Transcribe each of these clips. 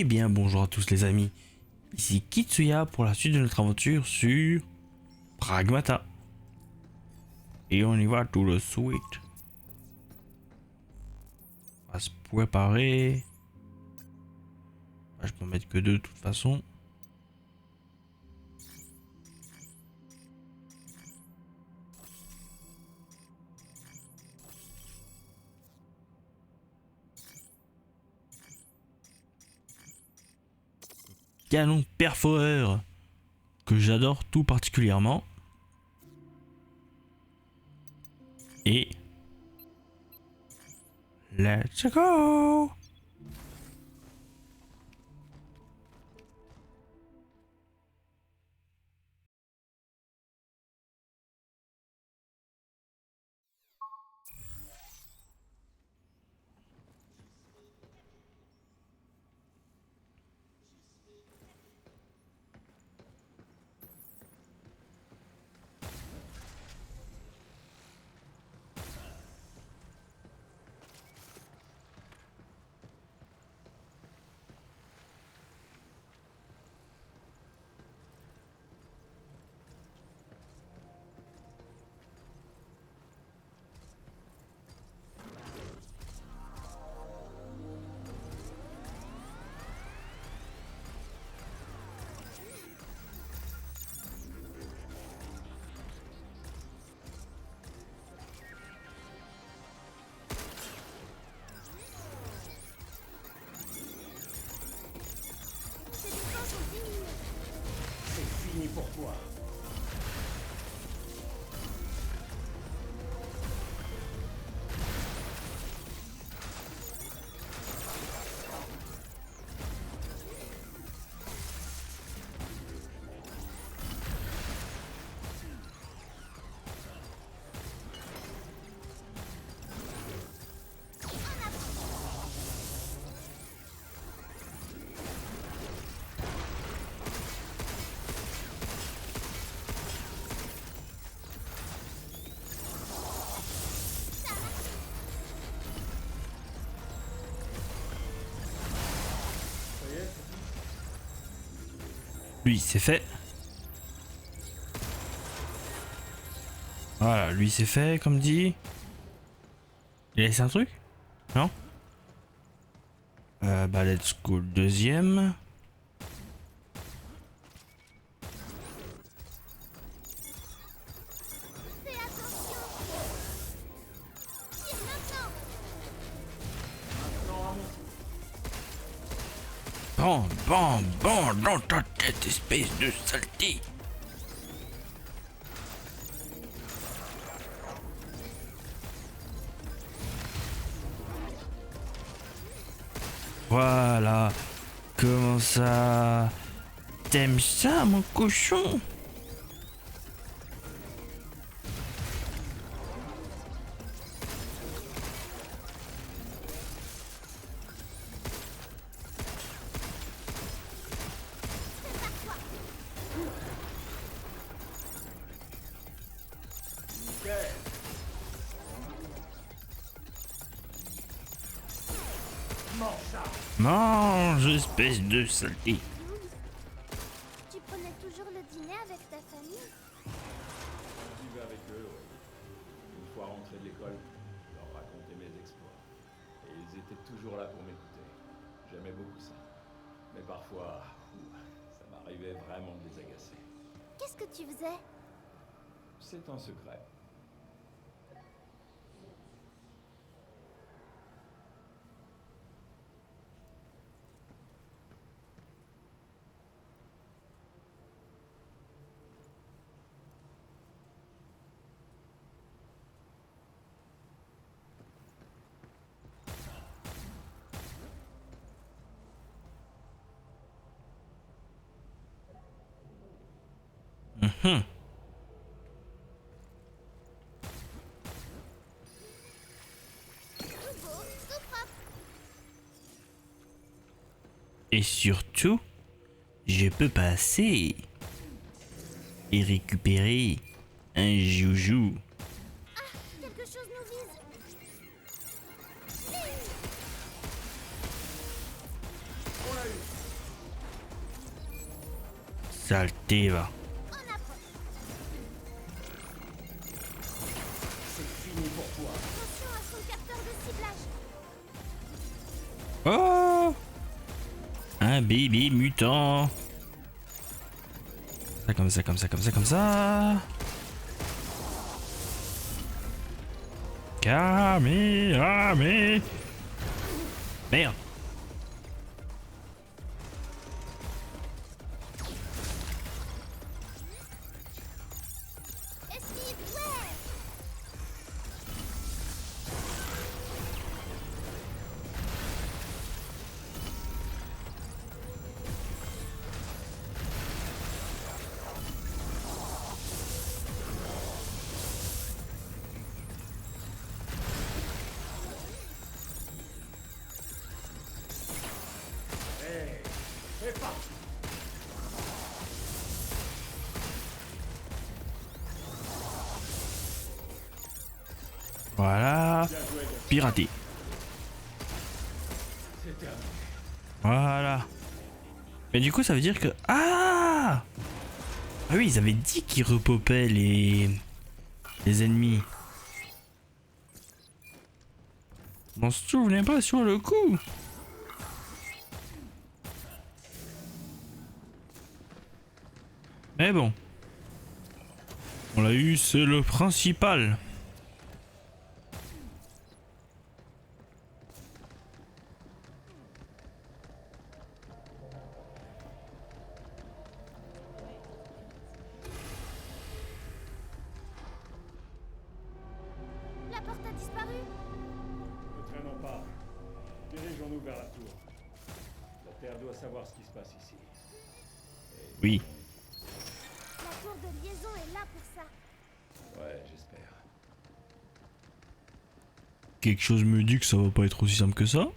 bien bonjour à tous les amis, ici Kitsuya pour la suite de notre aventure sur Pragmata. Et on y va tout de suite. On va se préparer. Je peux en mettre que deux de toute façon. Canon perforeur que j'adore tout particulièrement. Et let's go. C'est fini pour toi. Lui c'est fait. Voilà, lui c'est fait comme dit. Il a laissé un truc? Non? Bah let's go le deuxième. Bon, bon, bon, dans ta tête, espèce de saleté. Voilà. Comment ça? T'aimes ça, mon cochon? Mange, espèce de saleté. Tu prenais toujours le dîner avec ta famille? Je vivais avec eux, oui. Une fois rentré de l'école, je leur racontais mes exploits. Et ils étaient toujours là pour m'écouter. J'aimais beaucoup ça. Mais parfois, ça m'arrivait vraiment de les agacer. Qu'est-ce que tu faisais? C'est un secret. Tout beau, tout propre. Et surtout, je peux passer et récupérer un joujou. Quelque chose nous vise. On l'a eu. Saleté, va. On approche. C'est fini pour toi. Attention à son capteur de ciblage. Oh, un bébé mutant. Ça, comme ça, comme ça, comme ça, comme ça. Kamehameha. Merde. Esquive, ouais. C'est parti. Voilà. Piraté. C'est terminé. Voilà. Mais du coup, ça veut dire que... Ah, ah oui, ils avaient dit qu'ils repopaient les ennemis. Je m'en souvenais pas sur le coup. Mais bon. On l'a eu, c'est le principal. La porte a disparu. Ne traînons pas. Dirigeons-nous vers la tour. La Terre doit savoir ce qui se passe ici. Oui. La tour de liaison est là pour ça. Ouais, j'espère. Quelque chose me dit que ça va pas être aussi simple que ça.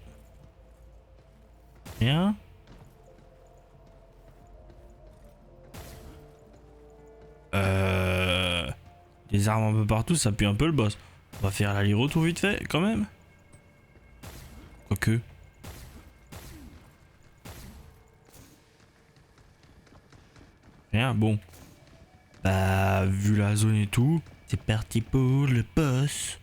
Rien. Des armes un peu partout, ça pue un peu le boss. On va faire l'aller-retour vite fait, quand même. Quoique. Rien, bon. Bah, vu la zone et tout, c'est parti pour le boss.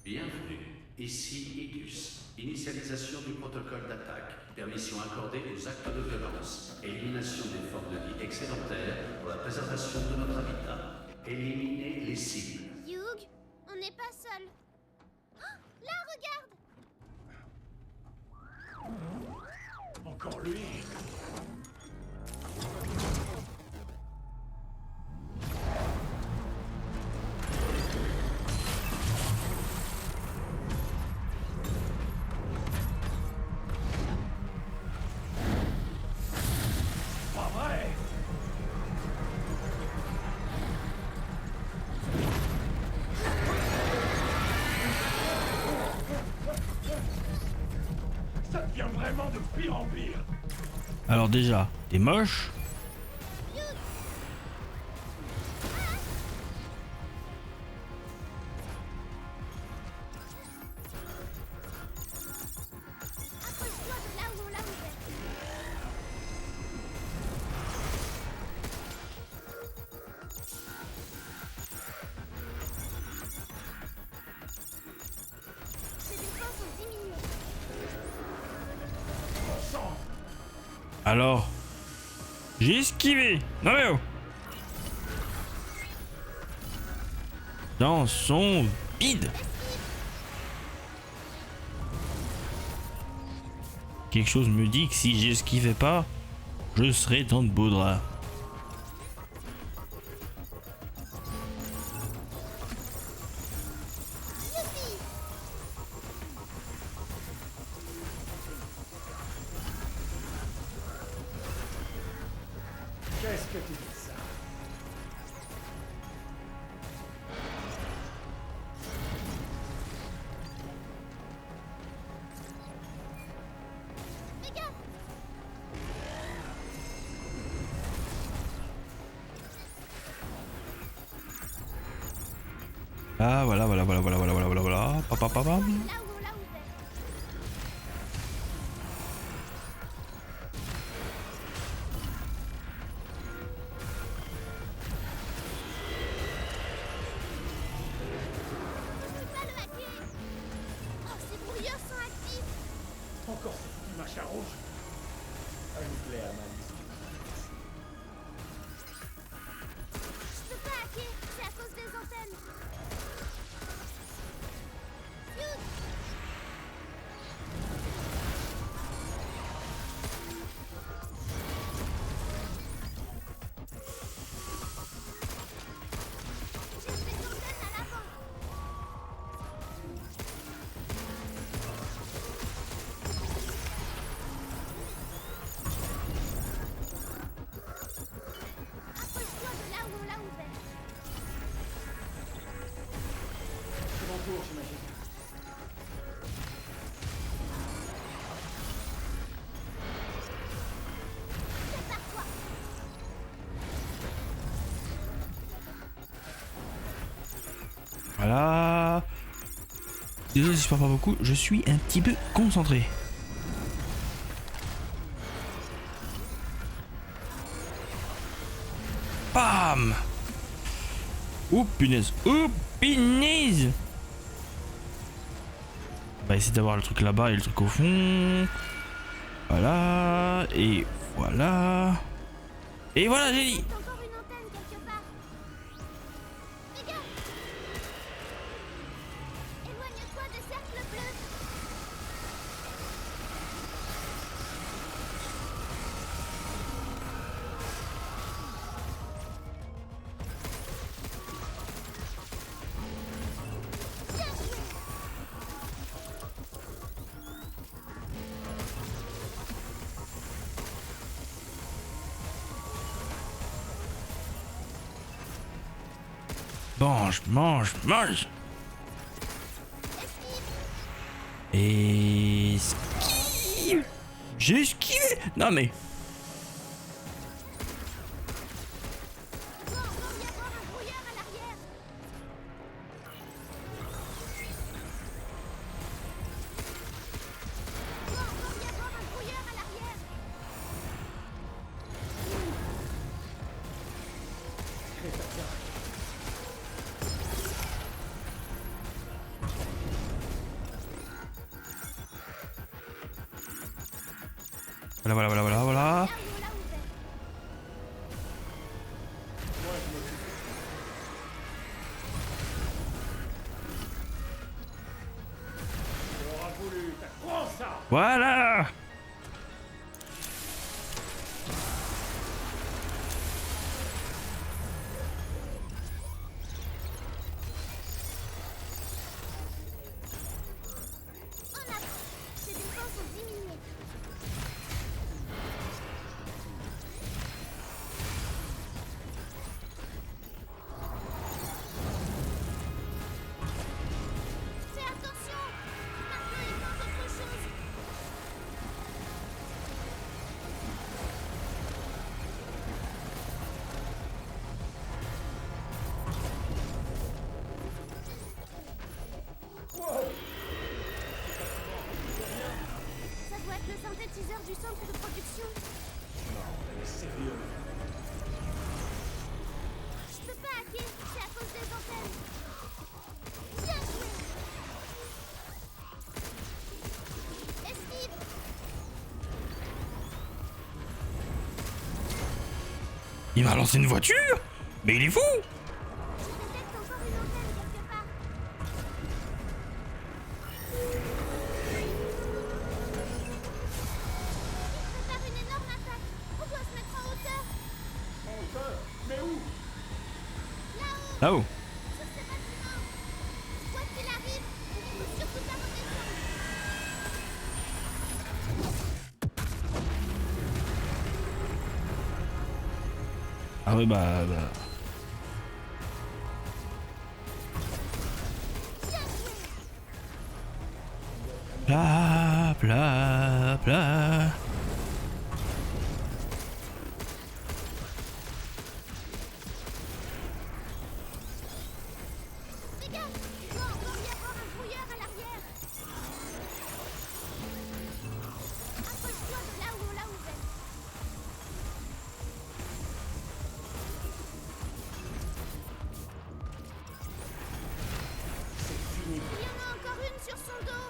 Bienvenue, ici Idus. Initialisation du protocole d'attaque. Permission accordée aux actes de violence. Élimination des formes de vie excédentaires pour la préservation de notre habitat. Éliminer les cibles. Hugh, on n'est pas seul. Oh, là, regarde. Encore lui. Pas vrai. Ça devient vraiment de pire en pire. Alors déjà, t'es moche. Approche-toi de là où on l'a ouvert. Ses défenses ont diminué. Alors, j'ai esquivé. Non mais oh. Dans son vide. Quelque chose me dit que si j'esquivais pas, je serais dans de beaux draps. Qu'est-ce que tu dis de ça? Fais gaffe. Ah voilà, voilà, voilà, voilà, voilà, voilà, voilà, voilà. Pa, pa, pa, pam. Là où on l'a ouvert. Je peux pas le hacker. Oh, ces brouilleurs sont actifs. Encore ce foutu machin rouge. Un nucléaire, man. Je peux pas hacker, c'est à cause des antennes. Fuse. J'ai des antennes à l'avant. Approche-toi de là où on l'a ouvert. C'est mon tour, j'imagine. Prépare-toi. Voilà. Désolé si je parle pas beaucoup, je suis un petit peu concentré. Bam. Oh punaise. Oh punaise. On va essayer d'avoir le truc là-bas et le truc au fond. Voilà. Et voilà. Et voilà, j'ai dit. T'as encore une antenne quelque part. Fais gaffe. Éloigne-toi des cercles bleus. Bien joué. Mange, mange, mange. Esquive. Esquive. J'ai esquivé. Non mais. Il doit encore y avoir un brouillard à l'arrière. Il doit encore y avoir un brouillard à l'arrière. Voilà, voilà, voilà, voilà, voilà. Là où on l'a ouvert. On aura voulu. Prends ça. Voilà. En avant. Ses défenses ont diminué. Fais attention. Maintenant, il pense autre chose. Ça doit être le synthétiseur du centre de production. Sérieux. Je peux pas hacker, c'est à cause des antennes. Bien joué. Esquive. Il m'a lancé une voiture. Mais il est fou. Je détecte encore une antenne quelque part. Il prépare une énorme attaque. On doit se mettre en hauteur. En hauteur. Mais où? Là-haut, Là-haut. sur ces bâtiments. Quoi qu'il arrive, il ne faut surtout pas redescendre. Ah ouais bah. Bien joué. Bla bla bla. Fais les gars, il doit encore y avoir un brouilleur à l'arrière. Approche-toi de là où on l'a ouvert. Il y en a encore une sur son dos.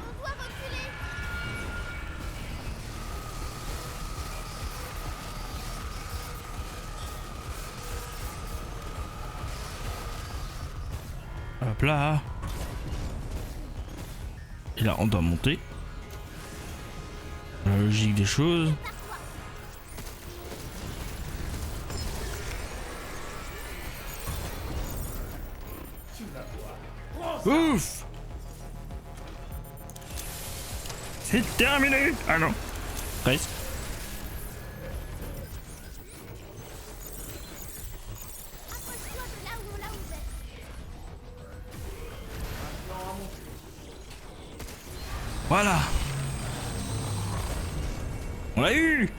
On doit reculer. Hop là. Et là, on doit monter. La logique des choses. Ouf! C'est terminé! Ah non! Presque. Approche-toi de là où on l'a ouvert. Voilà! On l'a eu!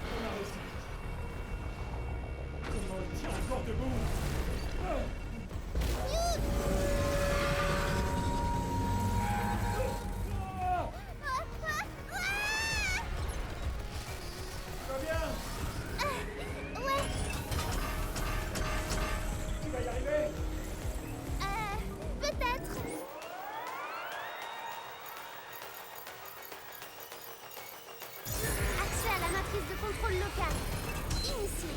Ouais. Tu vas y arriver? Peut-être. Accès à la matrice de contrôle local. Initié.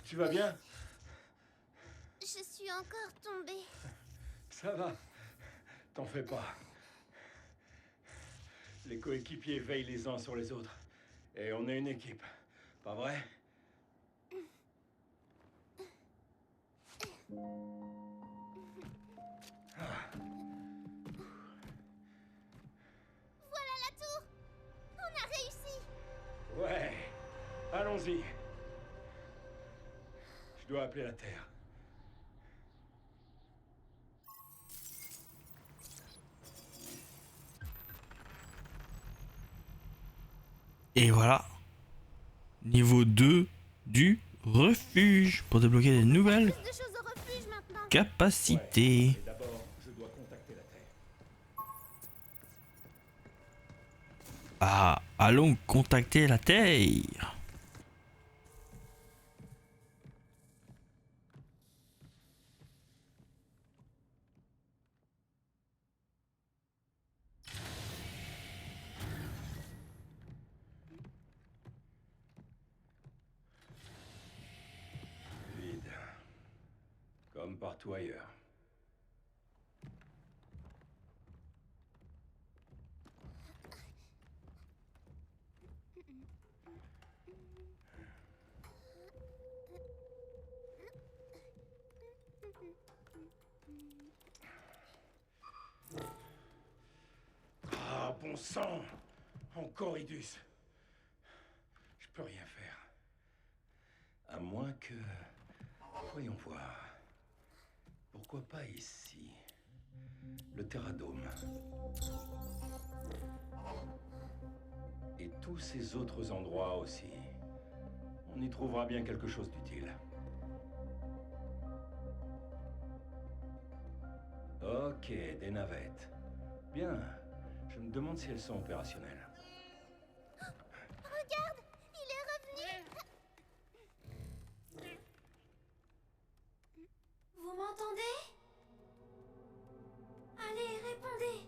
Tu vas bien? Je suis encore tombée. Ça va. T'en fais pas. Les coéquipiers veillent les uns sur les autres. Et on est une équipe. Pas vrai? Voilà la tour. On a réussi. Ouais. Allons-y. Je dois appeler la Terre. Et voilà. Niveau 2 du refuge. Pour débloquer des nouvelles Plus de choses au refuge maintenant. capacités. Et d'abord, je dois contacter la Terre. Ah, allons contacter la Terre. Vide. Comme partout ailleurs. Ah, bon sang! Encore Idus. Je peux rien faire. À moins que... Voyons voir. Pourquoi pas ici? Le Terradome. Et tous ces autres endroits aussi. On y trouvera bien quelque chose d'utile. Ok, des navettes. Bien. Je me demande si elles sont opérationnelles. Regarde, il est revenu. Vous m'entendez? Allez, répondez.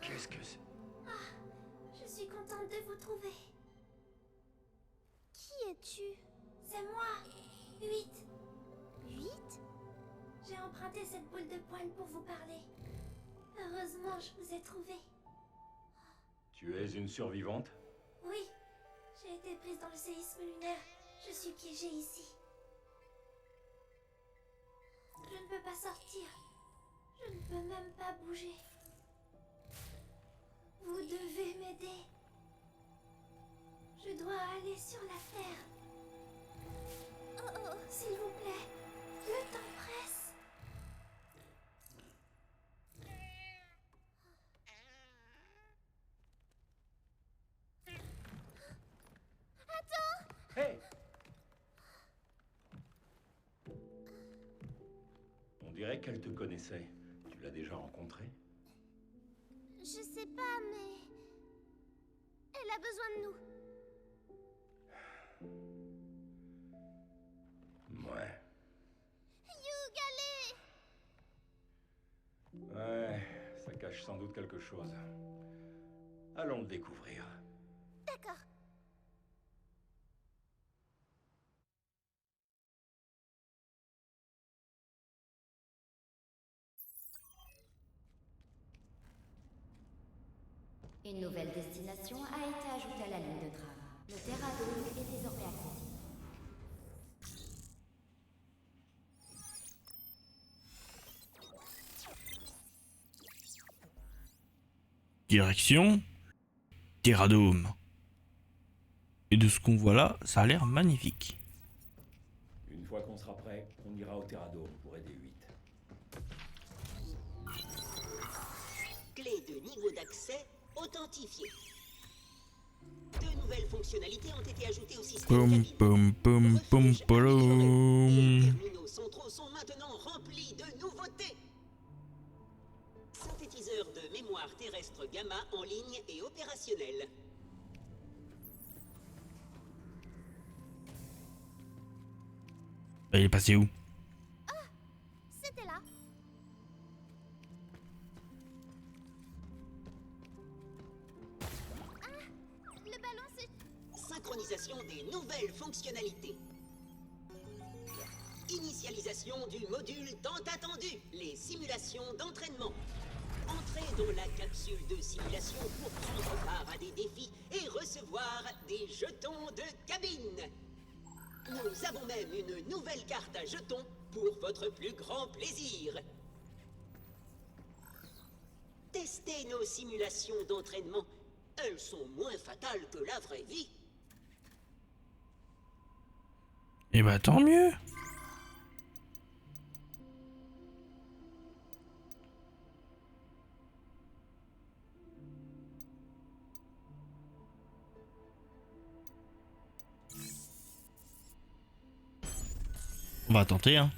Qu'est-ce que c'est? Je suis contente de vous trouver. Qui es-tu? C'est moi, 8. 8? J'ai emprunté cette boule de poil pour vous parler. Heureusement, je vous ai trouvé. Tu es une survivante? Oui, j'ai été prise dans le séisme lunaire. Je suis piégée ici. Je ne peux pas sortir. Je peux même pas bouger. Vous devez m'aider. Je dois aller sur la Terre. Oh, s'il vous plaît, le temps presse. Hey! On dirait qu'elle te connaissait. Tu l'as déjà rencontrée? Je sais pas, mais... Elle a besoin de nous. Ouais. Yougalé! Ouais, ça cache sans doute quelque chose. Allons le découvrir. D'accord. Une nouvelle destination a été ajoutée à la ligne de tram. Le Terradome est désormais accessible. Direction Terradome. Et de ce qu'on voit là, ça a l'air magnifique. Une fois qu'on sera prêt, on ira au Terradome pour aider 8. Clé de niveau d'accès authentifiée. 2 nouvelles fonctionnalités ont été ajoutées au système Pum cabine. pum pum pum Refuge amélioré. Et les pum. terminaux centraux sont maintenant remplis de nouveautés. Synthétiseur de mémoire terrestre gamma en ligne et opérationnel. Il est passé où? C'était là. Ah! Le ballon, c'est... Synchronisation des nouvelles fonctionnalités. Initialisation du module tant attendu, les simulations d'entraînement. Entrez dans la capsule de simulation pour prendre part à des défis et recevoir des jetons de cabine. Nous avons même une nouvelle carte à jetons pour votre plus grand plaisir. Testez nos simulations d'entraînement. Elles sont moins fatales que la vraie vie. Eh bah tant mieux. On va tenter, hein.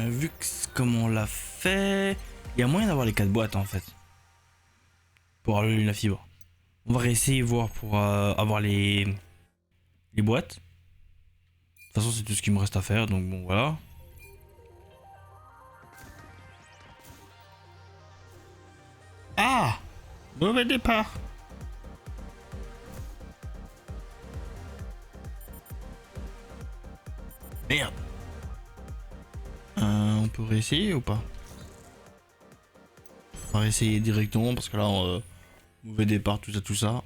Vu que comme on l'a fait, il y a moyen d'avoir les 4 boîtes en fait. Pour allumer la fibre. On va réessayer voir pour avoir les boîtes. De toute façon c'est tout ce qu'il me reste à faire, donc bon voilà. Ah! Mauvais départ! Merde! On peut réessayer ou pas? On va réessayer directement parce que là, mauvais départ, tout ça, tout ça.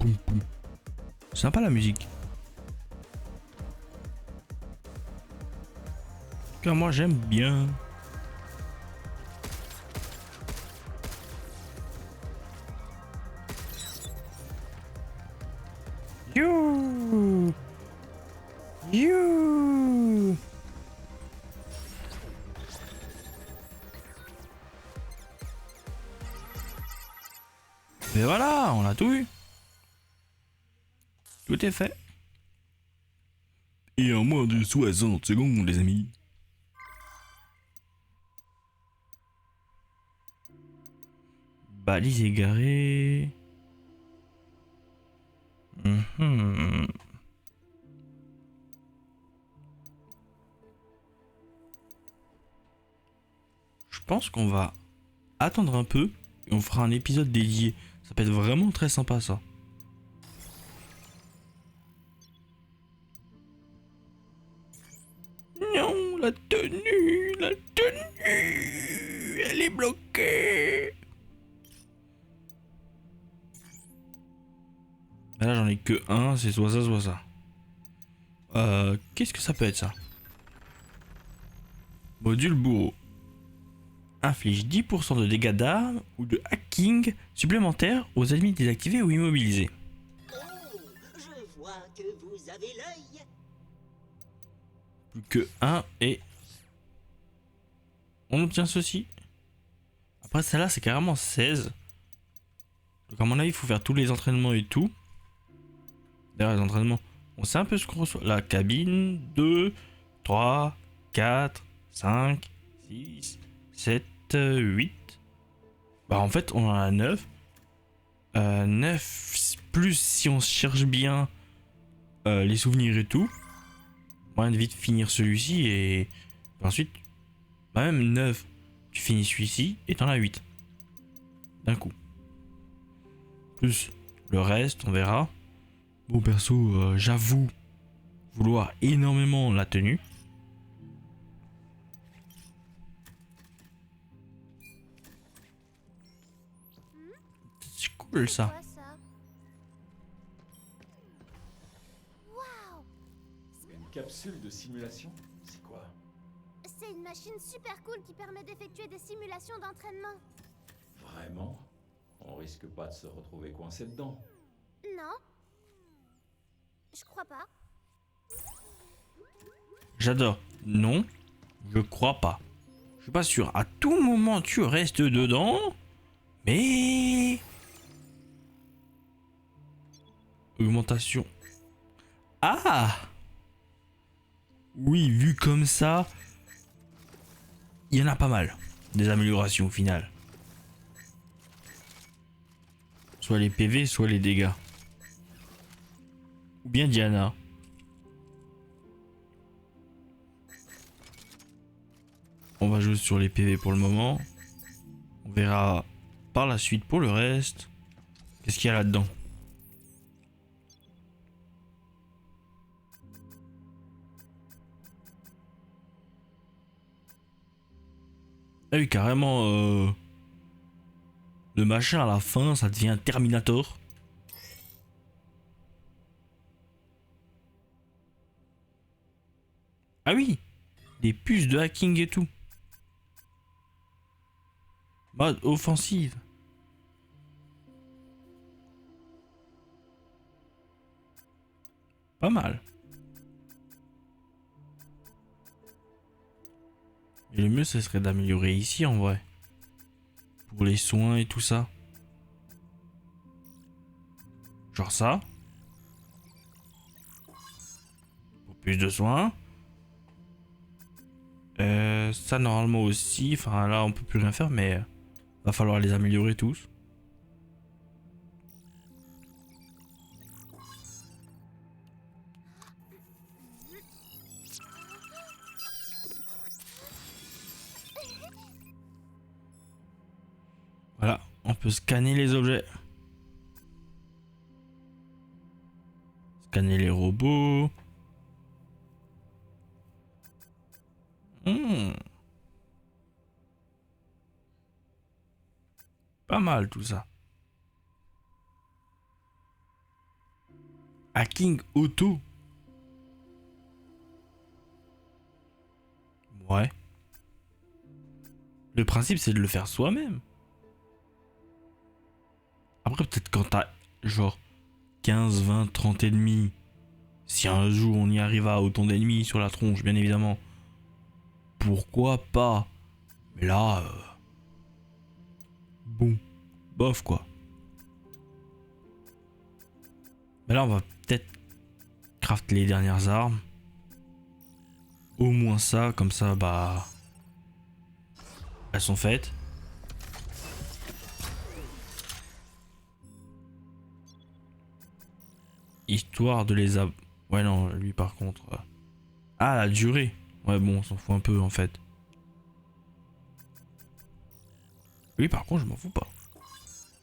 poum, poum. Sympa la musique. Car moi j'aime bien. You. You. Mais voilà, on a tout eu. Tout est fait. Et en moins de 60 secondes, les amis. Balise égarée. Mhm. Je pense qu'on va attendre un peu et on fera un épisode dédié. Ça peut être vraiment très sympa ça. Non, la tenue, elle est bloquée. Là j'en ai que un, c'est soit ça, soit ça. Qu'est-ce que ça peut être ça? Module bourreau. Inflige 10% de dégâts d'armes ou de hacking supplémentaires aux ennemis désactivés ou immobilisés. Oh, je vois que vous avez l'œil. Plus que 1 et... on obtient ceci. Après celle-là c'est carrément 16. Donc à mon avis il faut faire tous les entraînements et tout. D'ailleurs les entraînements, on sait un peu ce qu'on reçoit. La cabine, 2, 3, 4, 5, 6, 7, 8. Bah en fait on en a 9. 9 plus si on cherche bien les souvenirs et tout. Moyen de vite finir celui-ci et ensuite, bah même 9, tu finis celui-ci et t'en as 8. D'un coup. Plus le reste, on verra. Bon perso, j'avoue vouloir énormément la tenue. C'est cool ça. Quoi ça? Waouh! Une capsule de simulation? C'est quoi? C'est une machine super cool qui permet d'effectuer des simulations d'entraînement. Vraiment? On risque pas de se retrouver coincé dedans. Non? Je crois pas. J'adore. Non, je crois pas. Je suis pas sûr. À tout moment, tu restes dedans. Mais... augmentation. Ah! Oui, vu comme ça, il y en a pas mal. Des améliorations au final. Soit les PV, soit les dégâts. Ou bien Diana. On va jouer sur les PV pour le moment. On verra par la suite pour le reste. Qu'est-ce qu'il y a là-dedans? Ah oui, carrément, le machin à la fin, ça devient Terminator. Ah oui, des puces de hacking et tout. Mode offensive. Pas mal. Et le mieux, ce serait d'améliorer ici en vrai. Pour les soins et tout ça. Genre ça. Pour plus de soins. Ça normalement aussi. Enfin là, on peut plus rien faire, mais va falloir les améliorer tous. Voilà, on peut scanner les objets. Scanner les robots. Pas mal tout ça. Hacking auto. Ouais. Le principe, c'est de le faire soi-même. Après, peut-être quand t'as genre 15, 20, 30 ennemis, si un jour on y arrive à autant d'ennemis sur la tronche, bien évidemment, pourquoi pas? Mais là, bon, bof quoi. Mais là, on va peut-être craft les dernières armes. Au moins ça, comme ça, bah... elles sont faites. Histoire de les Ouais non, lui par contre... Ah, la durée. Ouais bon, on s'en fout un peu en fait. Lui par contre, je m'en fous pas.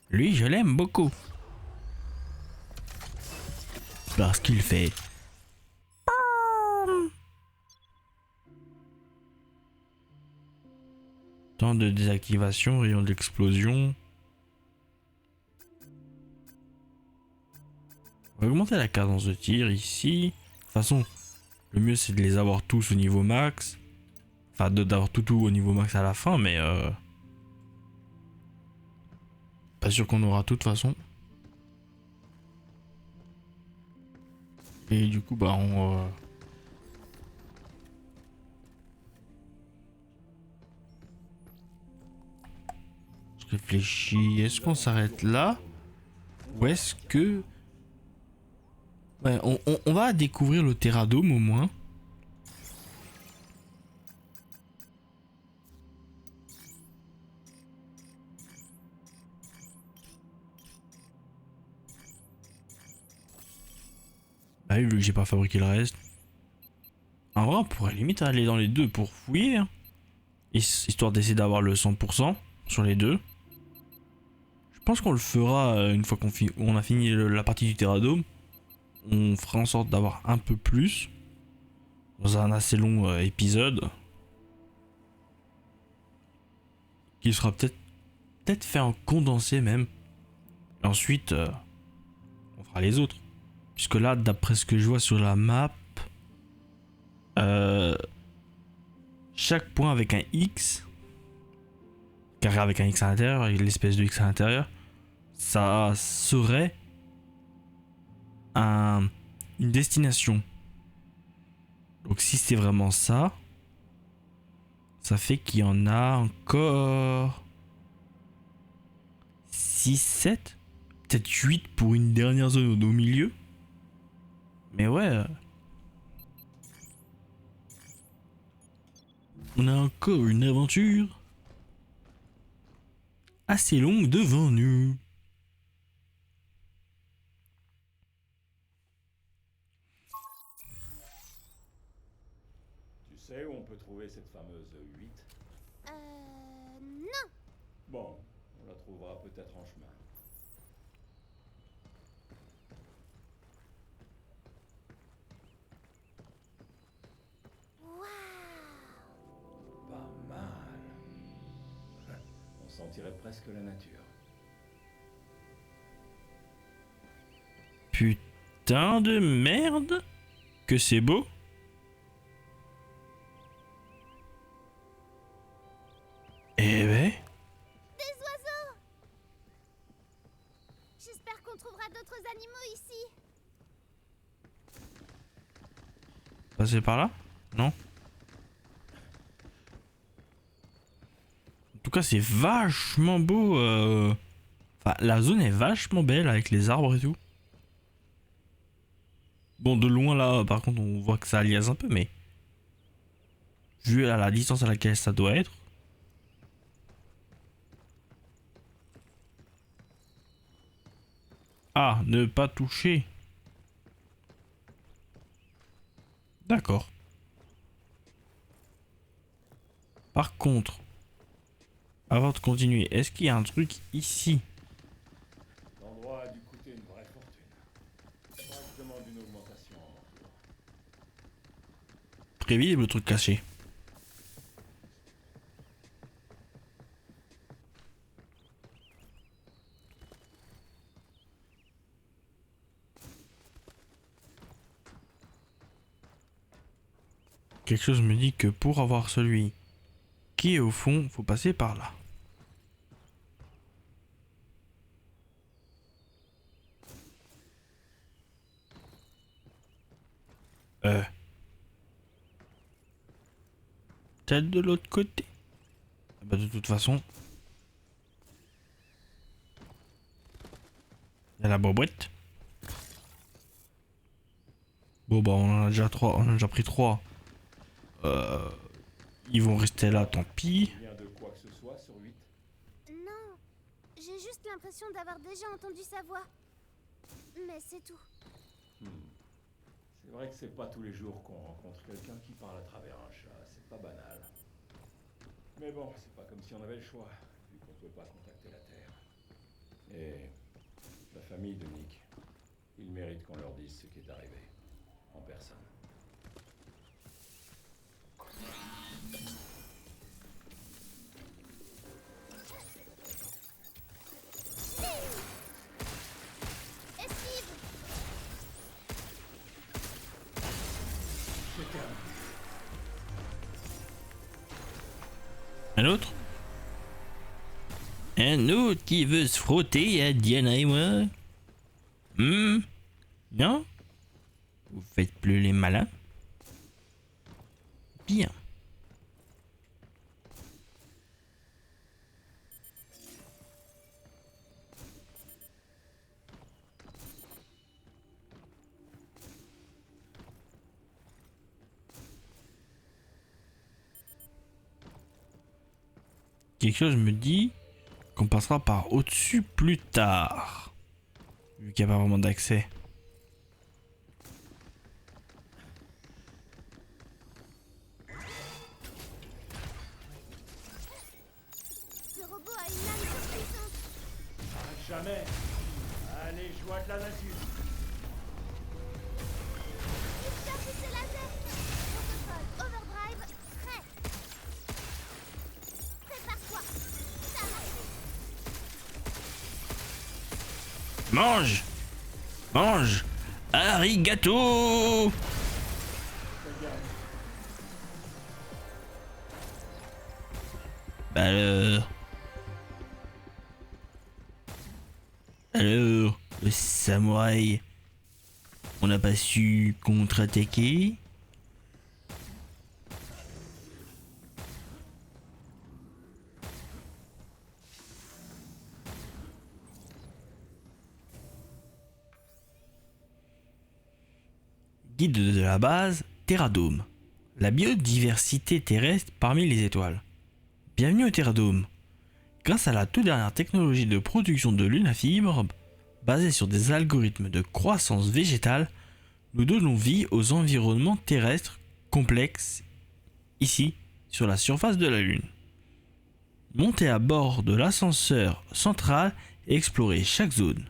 Lui, je l'aime beaucoup. Parce qu'il fait... Temps de désactivation, rayon d'explosion. On va augmenter la cadence de tir ici. De toute façon, le mieux c'est de les avoir tous au niveau max. Enfin, d'avoir tout au niveau max à la fin, mais pas sûr qu'on aura tout de toute façon. Et du coup, bah on... Je réfléchis. Est-ce qu'on s'arrête là? Ou est-ce que... Ouais, on va découvrir le Terradome au moins. Bah oui, vu que j'ai pas fabriqué le reste. En vrai, on pourrait limite aller dans les deux pour fouiller. Hein. Histoire d'essayer d'avoir le 100% sur les deux. Je pense qu'on le fera une fois qu'on a fini la partie du Terradome. On fera en sorte d'avoir un peu plus. Dans un assez long épisode. Qui sera peut-être fait en condensé même. Et ensuite, on fera les autres. Puisque là, d'après ce que je vois sur la map, chaque point avec un X, carré avec un X à l'intérieur, avec l'espèce de X à l'intérieur, ça serait une destination. Donc si c'est vraiment ça, ça fait qu'il y en a encore 6, 7, peut-être 8 pour une dernière zone au milieu. Mais ouais. On a encore une aventure assez longue devant nous. Tu sais où on peut trouver cette fameuse 8? Non. Bon, on la trouvera peut-être en chemin. Waouh. Pas mal. On sentirait presque la nature. Putain de merde. Que c'est beau. Eh ben. Des oiseaux. J'espère qu'on trouvera d'autres animaux ici. Passer par là? Non. En tout cas, c'est vachement beau. Enfin, la zone est vachement belle avec les arbres et tout. Bon, de loin là, par contre, on voit que ça aliase un peu, mais vu à la distance à laquelle ça doit être. Ah, ne pas toucher. D'accord. Par contre, avant de continuer, est-ce qu'il y a un truc ici? L'endroit a dû coûter une vraie fortune. Faudra que je demande une augmentation en retour. Prévisible le truc caché. Quelque chose me dit que pour avoir celui qui est au fond, faut passer par là. Peut-être de l'autre côté. Ah bah de toute façon. Il y a la boîte. Bon bah on en a déjà 3, on a déjà pris 3. Ils vont rester là, tant pis. Rien de quoi que ce soit sur 8. Non, j'ai juste l'impression d'avoir déjà entendu sa voix. Mais c'est tout. C'est vrai que c'est pas tous les jours qu'on rencontre quelqu'un qui parle à travers un chat, c'est pas banal. Mais bon, c'est pas comme si on avait le choix, vu qu'on peut pas contacter la Terre. Et la famille de Nick, ils méritent qu'on leur dise ce qui est arrivé, en personne. Esquive! Un autre? Un autre qui veut se frotter à Diana et moi? Non? Vous faites plus les malins? Bien. Quelque chose me dit qu'on passera par au-dessus plus tard. Vu qu'il n'y a pas vraiment d'accès. Ce robot a une lame surpuissante. Jamais. Allez, je vois de la nature. Hyper laser. Protocole Overdrive, prêt. Prépare-toi. Ça marche. Mange! Mange! Arigato! Bah alors, le samouraï, on n'a pas su contre-attaquer? Guide de la base Terradome. La biodiversité terrestre parmi les étoiles. Bienvenue au Terradome. Grâce à la toute dernière technologie de production de lunafibre, basée sur des algorithmes de croissance végétale, nous donnons vie aux environnements terrestres complexes, ici, sur la surface de la Lune. Montez à bord de l'ascenseur central et explorez chaque zone.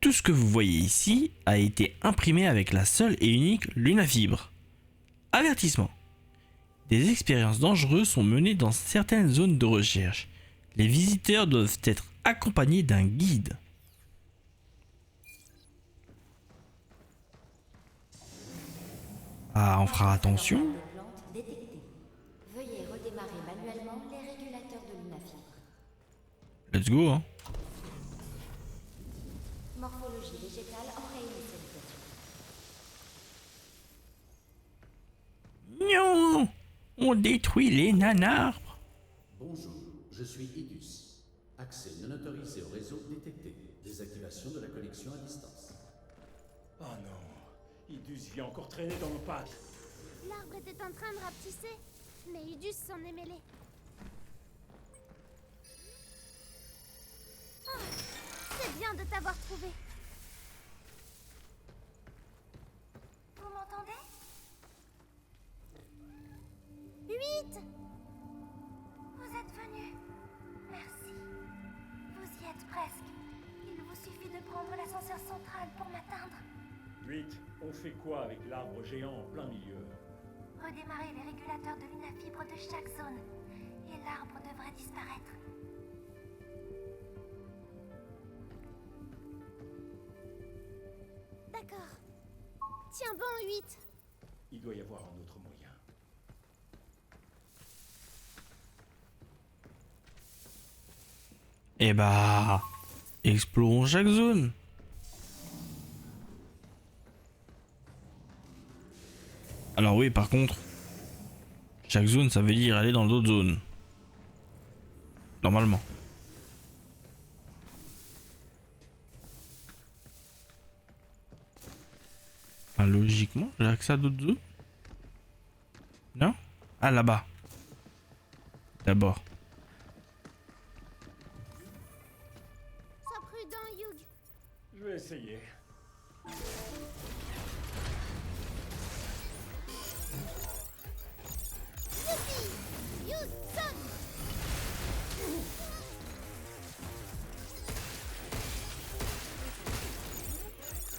Tout ce que vous voyez ici a été imprimé avec la seule et unique lunafibre. Avertissement. Des expériences dangereuses sont menées dans certaines zones de recherche. Les visiteurs doivent être accompagnés d'un guide. Ah, on fera attention. Des plantes détectées. Veuillez redémarrer manuellement les régulateurs de lunafibre. Let's go, hein. Morphologie végétale en réinitialisation. Non, on détruit les nanarbres. Bonjour, je suis Idus. Accès non autorisé au réseau détecté. Désactivation de la connexion à distance. Oh non, Idus vient encore traîner dans nos pattes. L'arbre était en train de rapetisser, mais Idus s'en est mêlé. Oh, c'est bien de t'avoir trouvé. Vous m'entendez? 8! Vous êtes venu. Merci. Vous y êtes presque. Il vous suffit de prendre l'ascenseur central pour m'atteindre. 8, on fait quoi avec l'arbre géant en plein milieu? Redémarrez les régulateurs de lunafibre de chaque zone. Et l'arbre devrait disparaître. D'accord. Tiens bon, 8. Il doit y avoir un autre moyen. Et bah... explorons chaque zone. Alors oui, par contre, chaque zone, ça veut dire aller dans d'autres zones. Normalement. Enfin, logiquement, j'ai accès à d'autres zones. Non? Ah, là-bas. D'abord. Sois prudent, Hugh. Je vais essayer. Youpi! Hugh, sonne!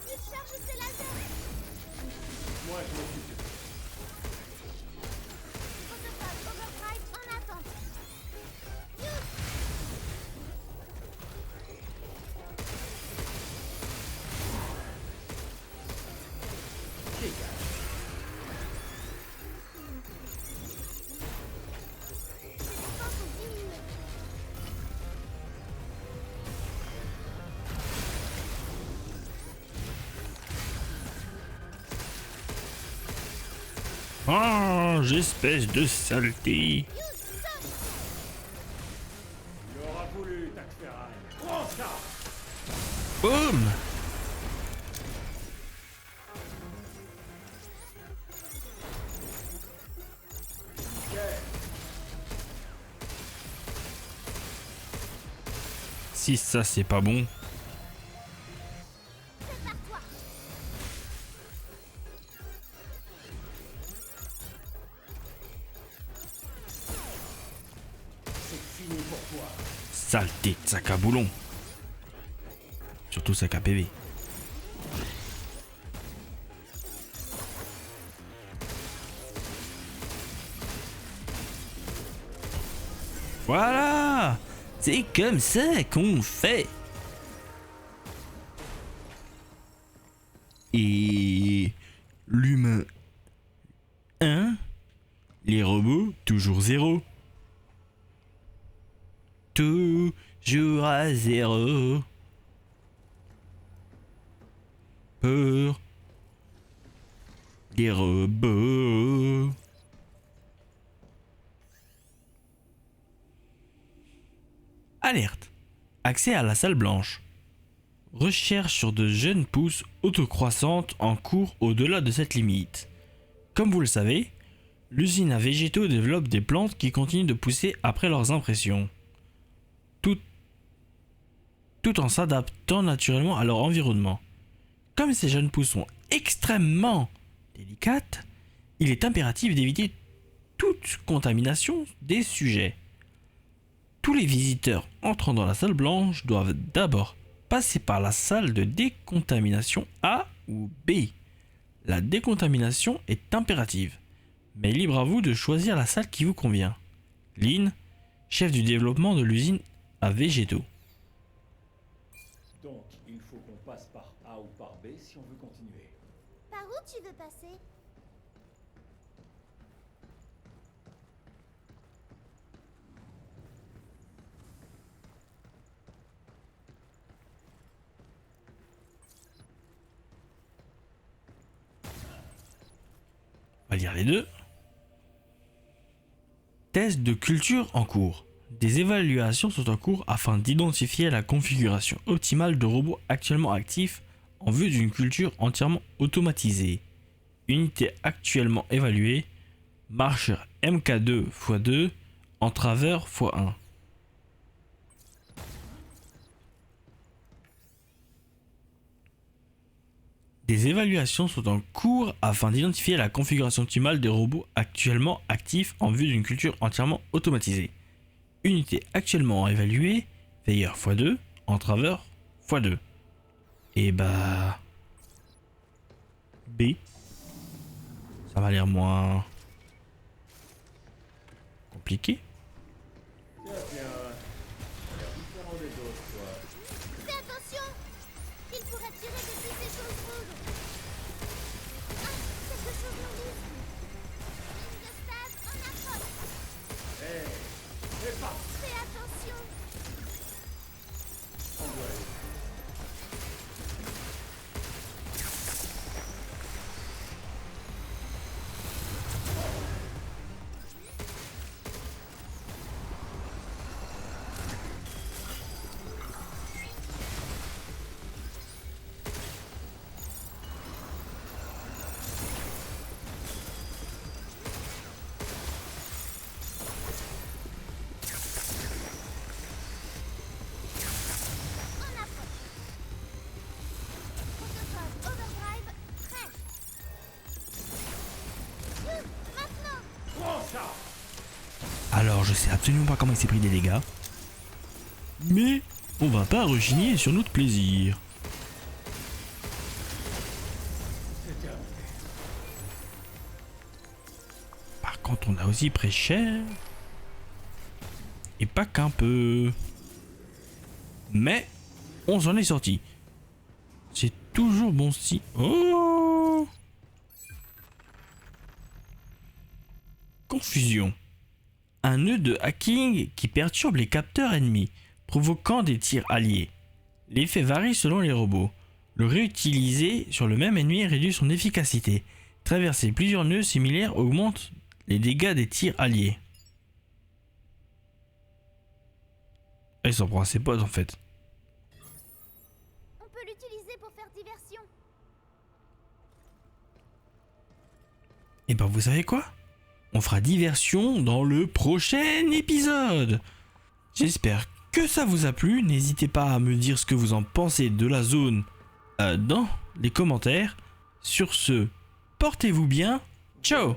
Il charge ses lasers! Moi, je m'occupe de Protocole Overdrive en attente. Hugh! Ses défenses sont diminuées. Oh, espèce de saleté. Il aura voulu, Tacferail. Prends ça! Boum. Si ça c'est pas bon. Prépare-toi. C'est fini pour toi. Saleté de sac à boulon. Surtout sac à PV. Voilà. C'est comme ça qu'on fait. Et l'humain 1, les robots toujours 0. Toujours à 0. Pour les robots. Alerte. Accès à la salle blanche. Recherche sur de jeunes pousses autocroissantes en cours au-delà de cette limite. Comme vous le savez, l'usine à végétaux développe des plantes qui continuent de pousser après leurs impressions. Tout en s'adaptant naturellement à leur environnement. Comme ces jeunes pousses sont extrêmement délicates, il est impératif d'éviter toute contamination des sujets. Tous les visiteurs entrant dans la salle blanche doivent d'abord passer par la salle de décontamination A ou B. La décontamination est impérative, mais libre à vous de choisir la salle qui vous convient. Lynn, chef du développement de l'usine à végétaux. Donc, il faut qu'on passe par A ou par B si on veut continuer. Par où tu veux passer? On va lire les deux. Test de culture en cours. Des évaluations sont en cours afin d'identifier la configuration optimale de robots actuellement actifs en vue d'une culture entièrement automatisée. Unité actuellement évaluée, marcheur MK2 x 2, entraveur x 1. Des évaluations sont en cours afin d'identifier la configuration optimale des robots actuellement actifs en vue d'une culture entièrement automatisée. Unité actuellement évaluée, veilleur x2, entraveur x2. Et bah... B. Ça m'a l'air moins... compliqué. Tiens, différent des autres, toi. Fais attention! Il pourrait tirer depuis ces choses rouges. Ah, quelque chose m'enlise. Ligne de stase en approche. Hé, fais pas. Fais attention! Alors je sais absolument pas comment il s'est pris des dégâts. Mais on va pas rechigner sur notre plaisir. Par contre on a aussi pris cher. Et pas qu'un peu. Mais on s'en est sorti. C'est toujours bon si... Oh! Confusion. Un nœud de hacking qui perturbe les capteurs ennemis, provoquant des tirs alliés. L'effet varie selon les robots. Le réutiliser sur le même ennemi réduit son efficacité. Traverser plusieurs nœuds similaires augmente les dégâts des tirs alliés. Ah, il s'en prend à ses potes en fait. On peut l'utiliser pour faire diversion. Et ben vous savez quoi? On fera diversion dans le prochain épisode. J'espère que ça vous a plu. N'hésitez pas à me dire ce que vous en pensez de la zone dans les commentaires. Sur ce, portez-vous bien. Ciao!